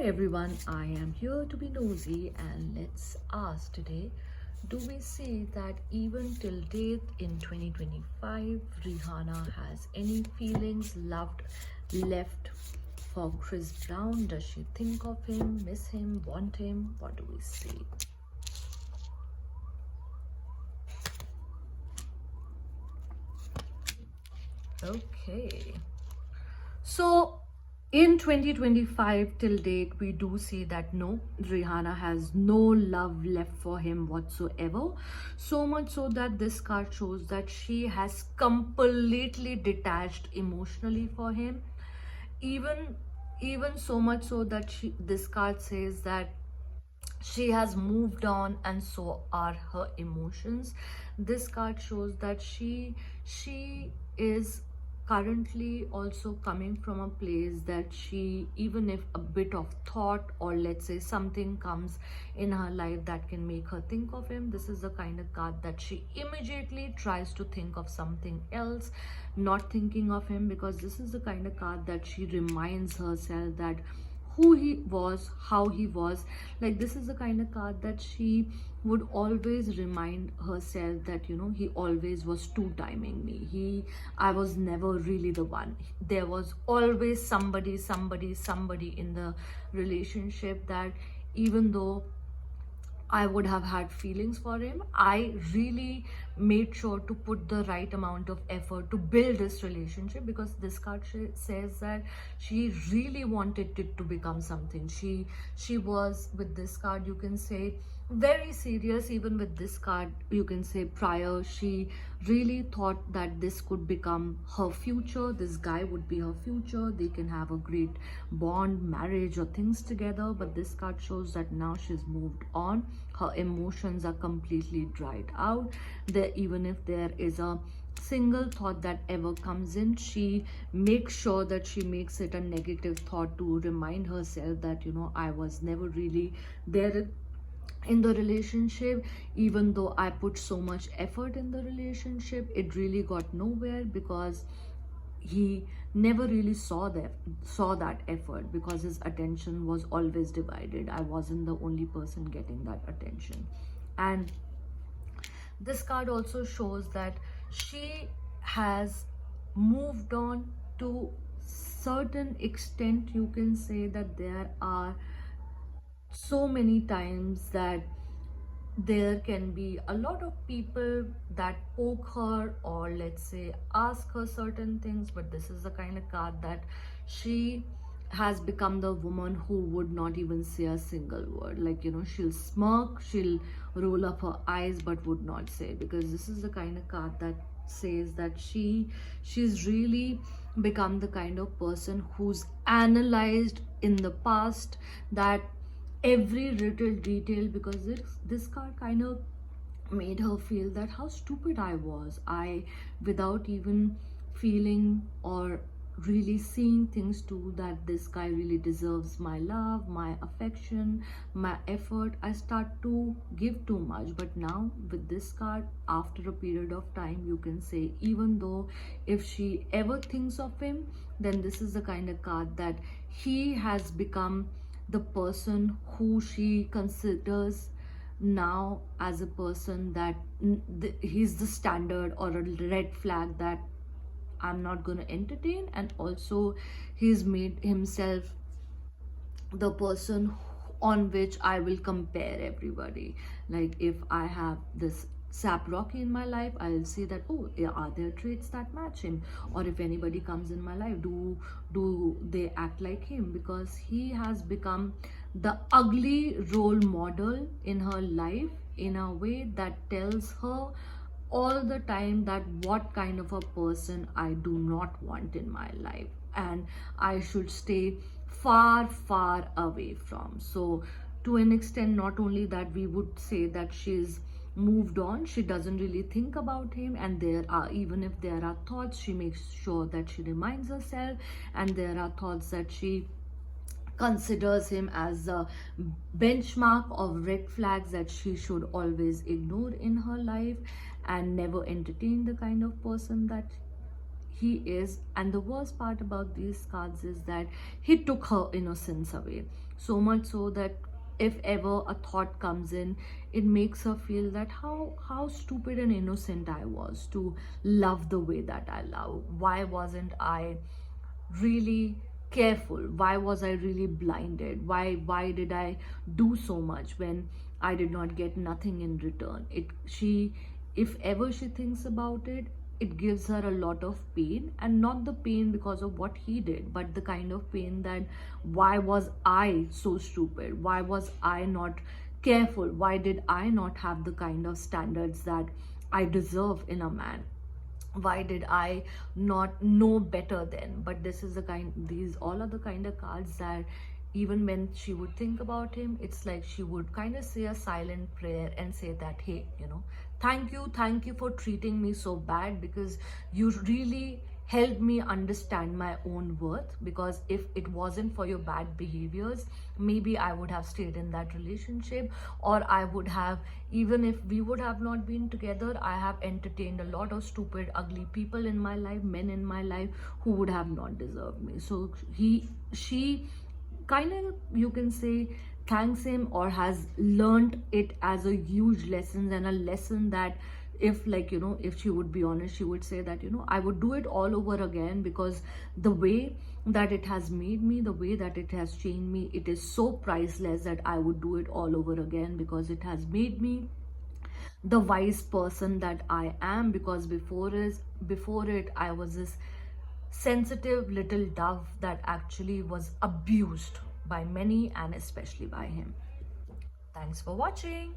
everyone, I am here to be nosy and let's ask today, do we see that even till date in 2025 Rihanna has any feelings loved left for Chris Brown? Does she think of him, miss him, want him? What do we see? Okay. So in 2025 till date, we do see that no, Rihanna has no love left for him whatsoever. So much so that this card shows that she has completely detached emotionally for him. Even even so much so that this card says that she has moved on and so are her emotions. This card shows that she is currently also coming from a place that she, even if a bit of thought or let's say something comes in her life that can make her think of him, this is the kind of card that she immediately tries to think of something else, not thinking of him, because this is the kind of card that she reminds herself that who he was, how he was. Like, this is the kind of card that she would always remind herself that, you know, he always was two timing me. I was never really the one. There was always somebody in the relationship that even though I would have had feelings for him, I really made sure to put the right amount of effort to build this relationship, because this card says that she really wanted it to become something. She was, with this card, you can say, very serious. Even with this card, you can say, prior she really thought that this could become her future, this guy would be her future, they can have a great bond, marriage or things together. But this card shows that now she's moved on, her emotions are completely dried out. There, even if there is a single thought that ever comes in, she makes sure that she makes it a negative thought to remind herself that, you know, I was never really there in the relationship. Even though I put so much effort in the relationship, it really got nowhere, because he never really saw that effort, because his attention was always divided. I wasn't the only person getting that attention. And this card also shows that she has moved on to certain extent. You can say that there are so many times that there can be a lot of people that poke her or let's say ask her certain things, but this is the kind of card that she has become the woman who would not even say a single word. Like, you know, she'll smirk, she'll roll up her eyes, but would not say, because this is the kind of card that says that she's really become the kind of person who's analyzed in the past that every little detail, because this card kind of made her feel that how stupid I was. I, without even feeling or really seeing things too, that this guy really deserves my love, my affection, my effort, I start to give too much. But now with this card, after a period of time, you can say, even though if she ever thinks of him, then this is the kind of card that he has become the person who she considers now as a person that he's the standard or a red flag that I'm not going to entertain. And also he's made himself the person on which I will compare everybody. Like, if I have this Sap Rocky in my life, I'll say that, oh yeah, are there traits that match him? Or if anybody comes in my life, do they act like him? Because he has become the ugly role model in her life, in a way that tells her all the time that what kind of a person I do not want in my life, and I should stay far away from. So to an extent, not only that, we would say that she's moved on, she doesn't really think about him, and there are, even if there are thoughts, she makes sure that she reminds herself, and there are thoughts that she considers him as a benchmark of red flags that she should always ignore in her life and never entertain the kind of person that he is. And the worst part about these cards is that he took her innocence away. So much so that if ever a thought comes in, it makes her feel that how stupid and innocent I was to love the way that I love. Why wasn't I really careful? Why was I really blinded? Why did I do so much when I did not get nothing in return? It she If ever she thinks about it, it gives her a lot of pain, and not the pain because of what he did, but the kind of pain that why was I so stupid? Why was I not careful? Why did I not have the kind of standards that I deserve in a man? Why did I not know better then? But this is the kind, these all are the kind of cards that even when she would think about him, it's like she would kind of say a silent prayer and say that, hey, thank you for treating me so bad, because you really helped me understand my own worth. Because if it wasn't for your bad behaviors, maybe I would have stayed in that relationship, or I would have, even if we would have not been together, I have entertained a lot of stupid ugly people in my life, men in my life, who would have not deserved me. So she kind of, you can say, thanks him, or has learned it as a huge lesson, and a lesson that if, like, if she would be honest, she would say that, I would do it all over again, because the way that it has made me, the way that it has changed me, it is so priceless that I would do it all over again, because it has made me the wise person that I am. Because before it, I was this sensitive little dove that actually was abused by many, and especially by him. Thanks for watching.